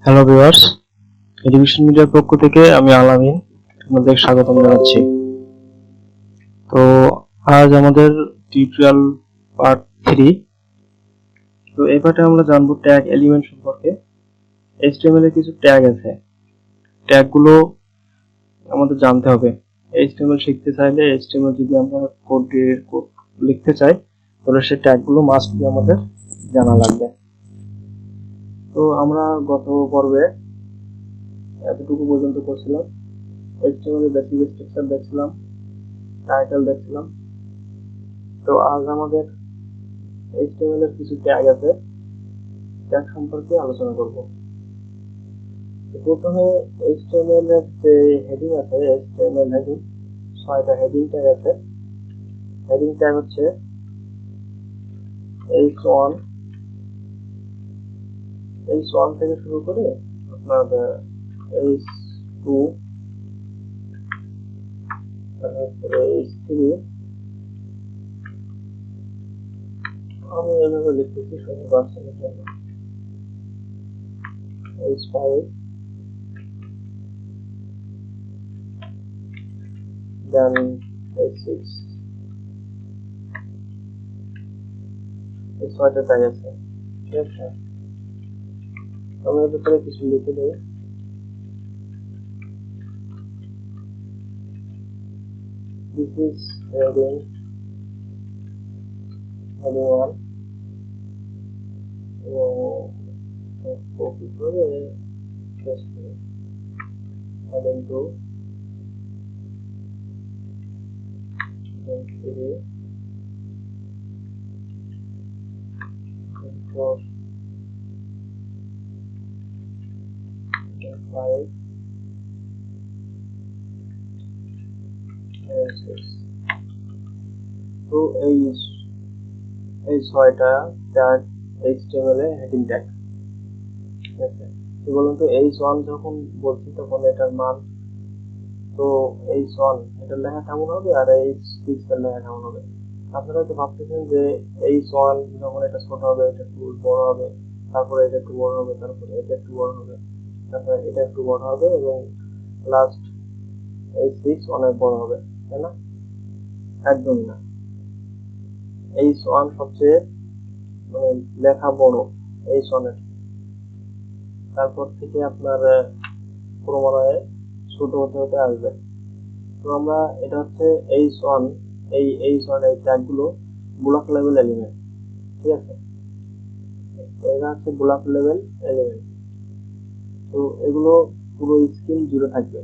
Hello viewers, education মিডিয়ার পক্ষ থেকে আমি আলামিন আপনাদের স্বাগতম জানাচ্ছি। তো আজ আমাদের টিউটোরিয়াল পার্ট 3। তো এই পার্টে আমরা জানবো ট্যাগ এলিমেন্ট সম্পর্কে। HTML এর কিছু ট্যাগ আছে, ট্যাগগুলো আমাদের জানতে হবে। HTML শিখতে চাইলে, HTML যদি আমরা কোড লিখতে চাই, তাহলে সেই ট্যাগগুলো মাস্ট বি আমাদের জানা লাগবে। তো আমরা গত পর্বে এতটুকু পর্যন্ত করছিলাম। HTML এর বেসিক স্ট্রাকচার দেখছিলাম, টাইটেল দেখছিলাম। তো আজ আমাদের HTML এর কিছু ট্যাগ আছে, ট্যাগ সম্পর্কে আলোচনা করব। তো প্রথমে HTML এর যে হেডিং আছে, HTML হেডিং 6টা হেডিং ট্যাগ আছে। হেডিং ট্যাগ হচ্ছে h1 h1 থেকে শুরু করে আপনার h2, তারপরে h3, আমি এভাবে লিখতেছি সবাই বাচ্চাদের জন্য, h5, দেন h6, এই 6টা ট্যাগ আছে। ঠিক আছে, আমি এর ভিতরে কিছু লিখে দেই। This is heading 1 copy করে paste করি। heading 2, heading 3, heading 4, heading 5, heading 6। তো এই 6টা ট্যাগ HTML এ হেডিং ট্যাগ। ঠিক আছে, তো বলুন তো h1 যখন বলছি তখন এটার মান, তো h1 এটার লেখা কেমন হবে আর h6 এর লেখা কেমন হবে? আপনারা তো ভাবতেছেন যে h1 যখন এটা ছোট হবে, এটা একটু বড় হবে, তারপরে এটা একটু বড় হবে, তারপরে এটা একটু বড় হবে, তারপরে এটা একটু বড় হবে এবং লাস্ট h6 অনেক বড় হবে, তাই না? একদমই না। h1 সবচেয়ে মানে লেখা বড় h1 এর, তারপর থেকে আপনার ক্রমান্বয়ে ছোট হতে হতে আসবে। তো আমরা এটা হচ্ছে h1, এই h1 এই ট্যাগগুলো ব্লক লেভেল এলিমেন্ট। ঠিক আছে, এরা হচ্ছে ব্লক লেভেল এলিমেন্ট। তো এগুলো পুরো স্ক্রিন জুড়ে থাকবে।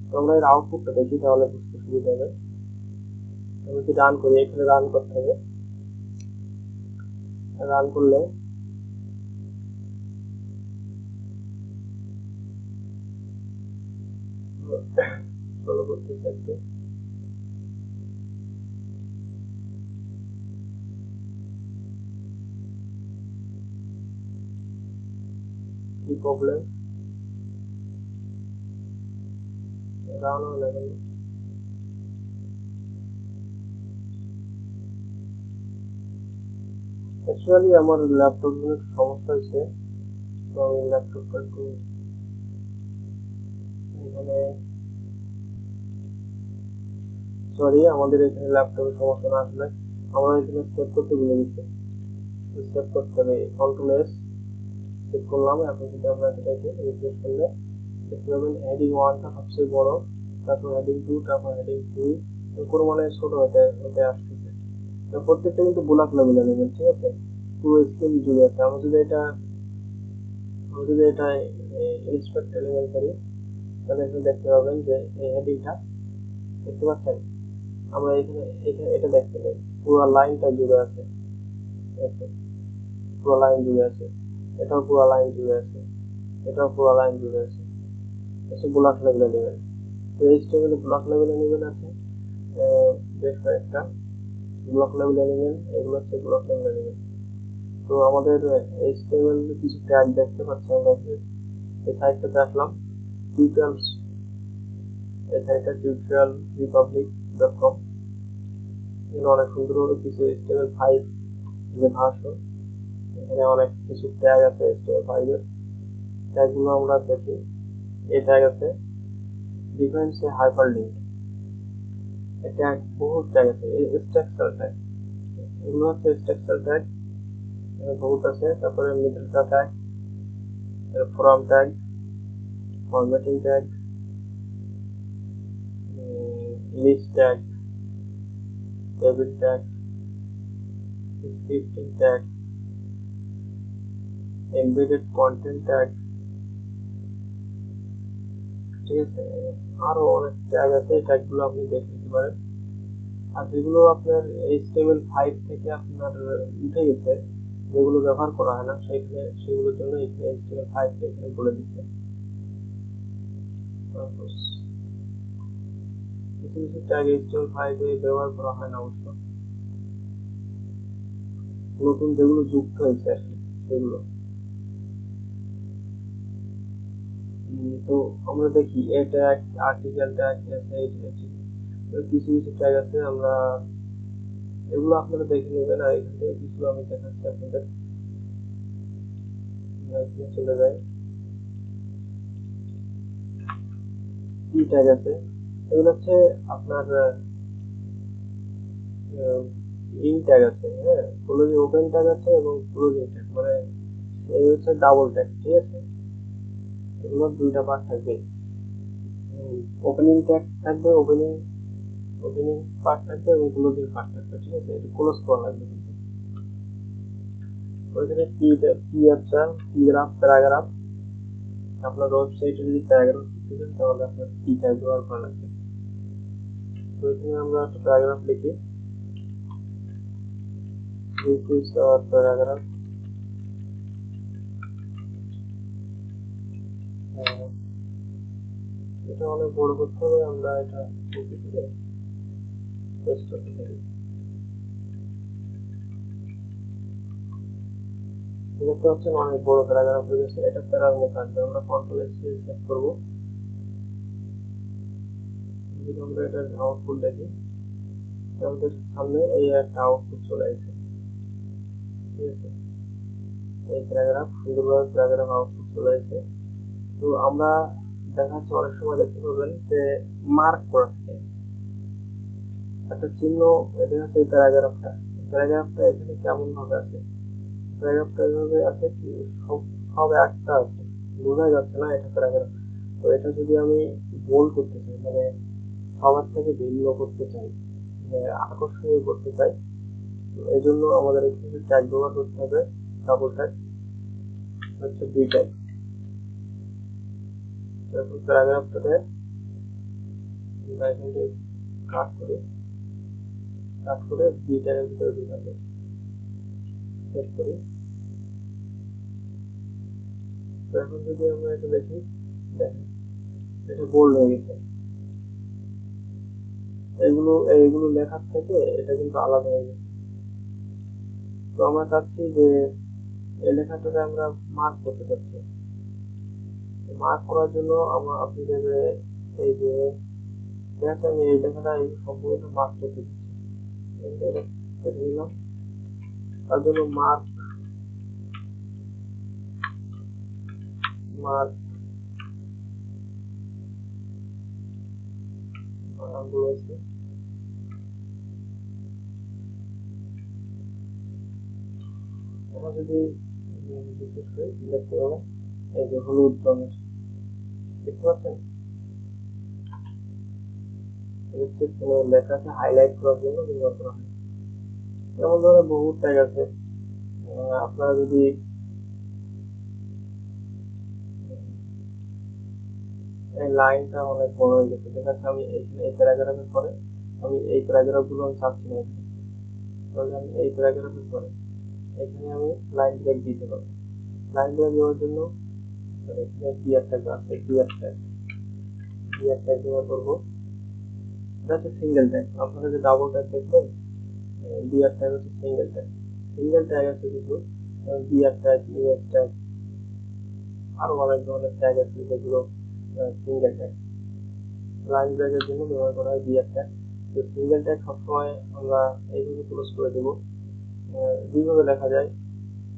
তো আমরা এর আউটপুটটা দেখি, তাহলে বুঝতে সুবিধা হবে। আমি যদি রান করি, এখানে রান করতে হবে। রান করলে ফলো করতেছে একটু। কি প্রবলেম? রান হয়ে গেল। অ্যাকচুয়ালি আমার ল্যাপটপে একটু সমস্যা হয়েছে, তো আমি ল্যাপটপটা একটু এখানে, সরি, আমাদের এখানে ল্যাপটপে সমস্যা না আসলে আমরা এখানে সেভ করতে ভুলে গেছি। সেভ করতে হবে, কন্ট্রোল এস সেভ করলাম। এখন যদি আমরা এটাকে রিফ্রেশ করলে দেখতে পাবেন হেডিং 1টা সবচেয়ে বড়, তারপর হেডিং 2, তারপর হেডিং 3, এরপর মানে ছোট হতে হতে আসতেছে। প্রত্যেকটা কিন্তু ব্লক লেভেল এলিমেন্ট। ঠিক আছে, পুরো স্ক্রিন জুড়ে আছে। আমরা যদি এটা ইন্সপেক্ট এলিমেন্ট করি, তাহলে এখানে দেখতে পাবেন যে এই হেডিংটা দেখতে পাচ্ছেন। আমরা এখানে এখানে এটা দেখতে পাই পুরো লাইনটা জুড়ে আছে। পুরো লাইন জুড়ে আছে, এটাও পুরো লাইন জুড়ে আছে, এটাও পুরো লাইন জুড়ে আছে। এটা ব্লক লেভেল এলিমেন্ট। তো HTML এ ব্লক লেভেল এলিমেন্ট আছে বেশ কয়েকটা ব্লক লেভেল এলিমেন্ট, এগুলো হচ্ছে ব্লক লেভেল এলিমেন্ট। তো আমাদের HTML কিছু ট্যাগ দেখতে পাচ্ছি। আমরা এই সাইটটাতে আসলাম, টিউটোরিয়ালস, এই সাইটটা tutorialrepublic.com। এখানে অনেক সুন্দরভাবে কিছু HTML5 যে ভার্সন, এখানে অনেক কিছু ট্যাগ আছে HTML5 এর। ট্যাগগুলো আমরা দেখি। এই ট্যাগ আছে ডিফারেন্স হাইপারলিঙ্ক, এটা বহুত ট্যাগ আছে। এই স্ট্রাকচার ট্যাগ, এগুলো হচ্ছে স্ট্রাকচার ট্যাগ, বহুত আছে। তারপরে মিডলটা tag, form tag, formatting tag, list tag, table tag, scripting tag, embedded content tag, ঠিক আছে। আরো অনেক ট্যাগ আছে, এই ট্যাগগুলো আপনি দেখে নিতে পারেন। আর যেগুলো আপনার HTML5 থেকে আপনার উঠে গেছে, যেগুলো ব্যবহার করা হয় না, সেগুলোর জন্য HTML5 থেকে বলে দিচ্ছে। কিছু কিছু ট্যাগ HTML5 এ ব্যবহার করা হয় না অবশ্য, নতুন যেগুলো যুক্ত হয়েছে আর কি সেগুলো। তো আমরা দেখি এ ট্যাগ, আর্টিকেল ট্যাগ, কিছু কিছু ট্যাগ আছে, আমরা এগুলো আপনারা দেখে নেবেন। আর এখান থেকে কিছু আমি দেখাচ্ছি আপনাদের। এখানে চলে যায়, কি ট্যাগ আছে, এগুলো হচ্ছে আপনার ইন ট্যাগ আছে, হ্যাঁ, ক্লোজিং ওপেন ট্যাগ আছে এবং ক্লোজিং ট্যাগ, মানে এই হচ্ছে ডাবল ট্যাগ, ঠিক আছে। এগুলোর দুইটা পার্ট থাকবে, ওপেনিং ট্যাগ থাকবে, ওপেনিং ওপেনিং পার্ট থাকবে এবং ক্লোজিং পার্ট থাকবে, ঠিক আছে। এটা ক্লোজ করা লাগবে কিন্তু। ওইখানে কি আছে, প্যারাগ্রাফ প্যারাগ্রাফ, আপনার ওয়েবসাইটে যদি প্যারাগ্রাফ লিখতে চান তাহলে আপনার কি ট্যাগ ব্যবহার করা লাগবে। তো এখানে আমরা একটা প্যারাগ্রাফ লিখি, this is our paragraph, এটা অনেক বড় করতে হবে, আমরা এটা কপি করে পেস্ট করতে পারি। দেখতে পাচ্ছেন অনেক বড় প্যারাগ্রাফ হয়ে গেছে, এটা প্যারার মতো আসবে। আমরা কন্ট্রোল এক্স দিয়ে সেভ করবো। যদি আমরা এটার আউটপুট দেখি, আমাদের সামনে এই একটা আউটপুট চলে আসে, ঠিক আছে। এই প্যারাগ্রাফ সুন্দরভাবে প্যারাগ্রাফ আউটপুট চলে আসে। তো আমরা দেখা যাচ্ছে অনেক সময় দেখতে পাবেন যে মার্ক করা থাকে একটা চিহ্ন, এটা হচ্ছে এই প্যারাগ্রাফটা। প্যারাগ্রাফটা এখানে কেমন ভাবে আছে, প্যারাগ্রাফটা এভাবে আছে কি, সব সব একটা আছে, বোঝা যাচ্ছে না এটা প্যারাগ্রাফ। তো এটা যদি আমি বোল্ড করতে চাই, মানে সবার থেকে ভিন্ন করতে চাই, আকর্ষণীয় করতে চাই, তো এই জন্য আমাদের এখানে ট্যাগ ব্যবহার করতে হবে, ডাবল ট্যাগ হচ্ছে দুই ট্যাগ। এখন প্যারাগ্রাফটাতে আমরা এখান থেকে কাট করে দুই ট্যাগের ভিতরে ঢুকাবো, সেভ করি। তো এখন যদি আমরা এটা দেখি, দেখেন এটা বোল্ড হয়ে গেছে। এইগুলো লেখার থেকে এটা কিন্তু আলাদা হয়ে গেছে। তো আমরা চাচ্ছি যে এই লেখাটাকে আমরা মার্ক করতে চাচ্ছি। মার্ক করার জন্য আপনি দেবে এই যে আমি এই লেখাটা এই সম্পূর্ণ মার্ক করতে দিচ্ছি, তার জন্য মার্ক মার্ক রয়েছে। আমরা যদি বিশেষ করে দেখতে পাবেন এই যে হলুদ রঙের, দেখতে পাচ্ছেন লেখাকে হাইলাইট করার জন্য ব্যবহার করা হয়। যেমন ধরনের বহু ট্যাগ আছে। আপনারা যদি এই লাইনটা অনেক বড় হয়ে গেছে, দেখা যাচ্ছে আমি এই প্যারাগ্রাফের পরে আমি এই প্যারাগ্রাফ গুলো আমি চাচ্ছি না, তাহলে আমি এই প্যারাগ্রাফের পরে এখানে আমি লাইন ব্রেক দিতে পারবো। লাইন ব্রেক দেওয়ার জন্য এখানে গিয়ার ট্যাগ আছে, গিয়ার ট্যাগ ব্যবহার করবো। এটা হচ্ছে সিঙ্গেল ট্যাগ। আপনারা যে ডাবল ট্যাগ দেখবেন, গিয়ার ট্যাগ হচ্ছে সিঙ্গেল ট্যাগ। সিঙ্গেল ট্যাগ আছে কিছু, গিয়ার ট্যাগ, ইমেজ ট্যাগ, আরো অনেক ধরনের ট্যাগ আছে যেগুলো সিঙ্গেল ট্যাগ। লাইন ব্রেকের জন্য ব্যবহার করা হয় গিয়ার ট্যাগ। তো সিঙ্গেল ট্যাগ সবসময় আমরা এইভাবে ক্লোজ করে দেবো। দুইভাবে লেখা যায়,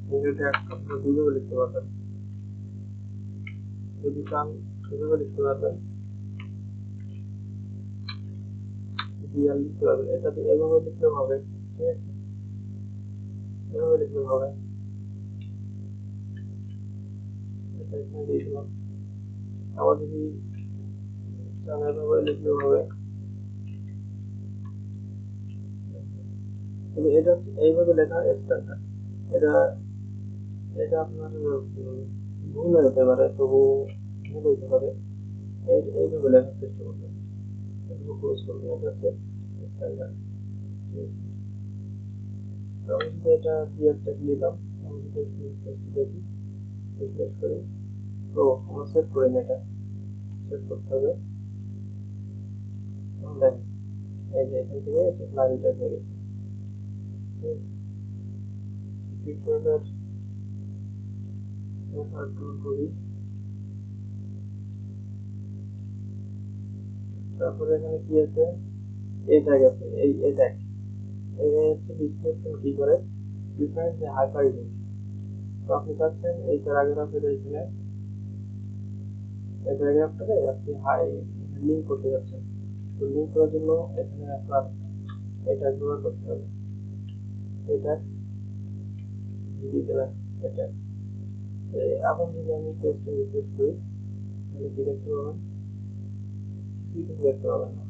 সিঙ্গেল ট্যাগ আপনারা দুইভাবে লিখতে পারবেন। যদি চান এভাবে লিখতে পারবেন, ডিয়ার লিখতে পারবেন, এটাতে এভাবে লিখলেও হবে, ঠিক আছে, এভাবে লিখলেও হবে, এটা এখানে দিয়ে দিলাম। আবার যদি চান এভাবে লিখলেও হবে, কিন্তু এটা এইভাবে লেখা স্ট্যান্ডার্ড। এটা এটা আপনার ভুল হতে পারে, তবু ভুল হতে পারে, এইভাবে লেখার চেষ্টা করবেন, একটু ক্লোজ করবেন, এটা হচ্ছে স্ট্যান্ডার্ড। তো আমি যদি এটা ক্লিয়ারটা দিলাম, আমি যদি দেখি রিফ্রেশ করি, তো আমরা সেট করি না, এটা সেট করতে হবে। দেখেন এই যে এখান থেকে লাইনটা হয়ে গেছে। পিক্সেলের করি, তারপরে এখানে কি আছে, এই জায়গাতে এই দেখ, এই হচ্ছে ডিসক্রিপশন কি করে ডিফারেন্স হাইপার লিঙ্ক। তো আপনি চাচ্ছেন এই প্যারাগ্রাফের এখানে এই প্যারাগ্রাফটাকে আপনি হাই লিঙ্ক করতে যাচ্ছেন, তো লিঙ্ক করার জন্য এখানে আপনার এটা ব্যবহার করতে হবে, এটা দিয়ে দিলাম এটা। এখন যদি আমি পেজটা রিফ্রেশ করি, তাহলে কি দেখতে পাবেন, কিছু দেখতে পাবেন না,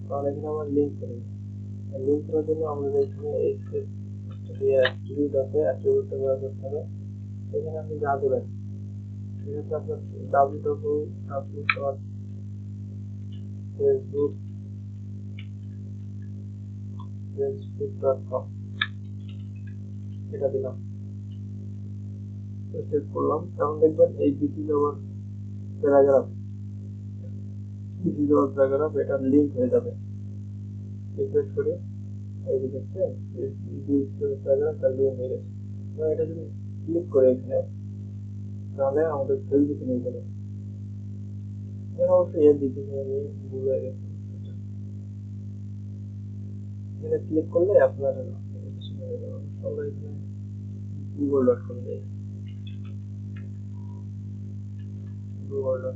কারণ এখানে আমার লিঙ্ক করি। লিঙ্ক করার জন্য আমাদের এখানে অ্যাট্রিবিউট আছে, অ্যাট্রিবিউটটা ব্যবহার করতে হবে। এখানে আপনি যা দেবেন, ঠিক আছে, আপনার www.facebook.com এটা দিলাম, সেভ করলাম। এখন দেখবেন এই প্যারাগ্রাফ প্যারাগ্রাফ এটার লিঙ্ক হয়ে যাবে। রিফ্রেশ করে এই যে দেখছেন প্যারাগ্রাফ তার লিঙ্ক হয়ে গেছে। এটা যদি ক্লিক করে এখানে, তাহলে আমাদের ফেসবুকে নিয়ে যাবে। অবশ্যই এর দিকে নিয়ে ভুলে গেছে, এটা ক্লিক করলে আপনার সবাই google.com দিয়ে google.com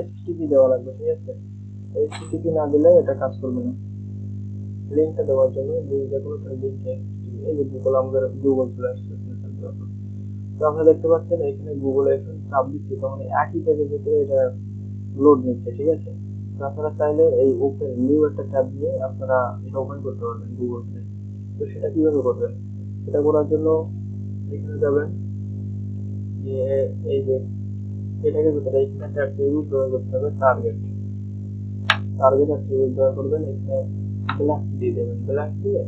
HTTP দেওয়া লাগবে, ঠিক আছে, HTTP না দিলে এটা কাজ করবে না। লিঙ্কটা দেওয়ার জন্য যে কোনো লিঙ্কে এই যে গুগল, আমাদের গুগল চলে আসছে। তো আপনারা দেখতে পাচ্ছেন এখানে গুগলে এখন চাপ দিচ্ছে, তখন একই পেজের ভিতরে এটা লোড নিচ্ছে, ঠিক আছে। তো আপনারা চাইলে এই ওপেন নিউ একটা ট্যাব দিয়ে আপনারা এটা ওপেন করতে পারবেন গুগল থেকে। তো সেটা কিভাবে করবেন, সেটা করার জন্য এখানে যাবেন, যে এই যে এটাকে ভিতরে এখানে একটা অ্যাট্রিবিউট ব্যবহার করতে হবে, টার্গেট অ্যাট্রিবিউট ব্যবহার করবেন। এখানে ব্ল্যাঙ্ক দিয়ে দেবেন, ব্ল্যাঙ্ক দিয়ে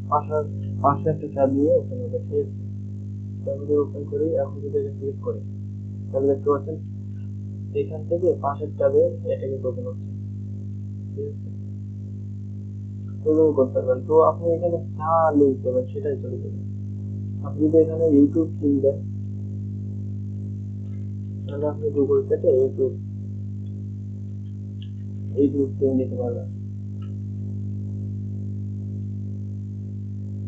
পাশে পাশে একটা ট্যাব নিয়ে ওপেন হবে, ঠিক আছে। আমি যদি ওপেন করি, এখন যদি এটা ক্লিক করি, তাহলে দেখতে পাচ্ছেন এখান থেকে পাশের ট্যাবে এটাকে ওপেন হচ্ছে, ঠিক আছে। এভাবে করতে পারবেন। তো আপনি এখানে যা লিঙ্ক দেবেন সেটাই চলে যাবে। আপনি যদি এখানে ইউটিউব লিঙ্ক দেন, তাহলে আপনি গুগল থেকে ইউটিউব লিঙ্ক দিতে পারবেন।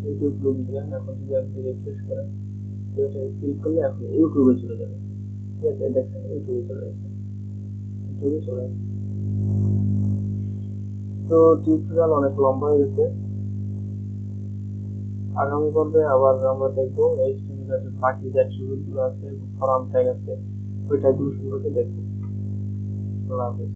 ইউটিউব লিঙ্ক দিলেন, এখন যদি আপনি রিফ্রেশ করেন, এটা ক্লিক করলে আপনি ইউটিউবে চলে যাবেন, ঠিক আছে। দেখেন ইউটিউবে চলে যাচ্ছে, ইউটিউবে চলে যাচ্ছে। তো টিউটোরিয়াল অনেক লম্বা হয়ে গেছে, আগামী পর্বে আবার আমরা দেখবো এই বাকি যে অ্যাট্রিবিউট গুলো আছে, ফরম ট্যাগ আছে, ওই ট্যাগ গুলো সম্পর্কে দেখবো। আল্লাহ হাফেজ।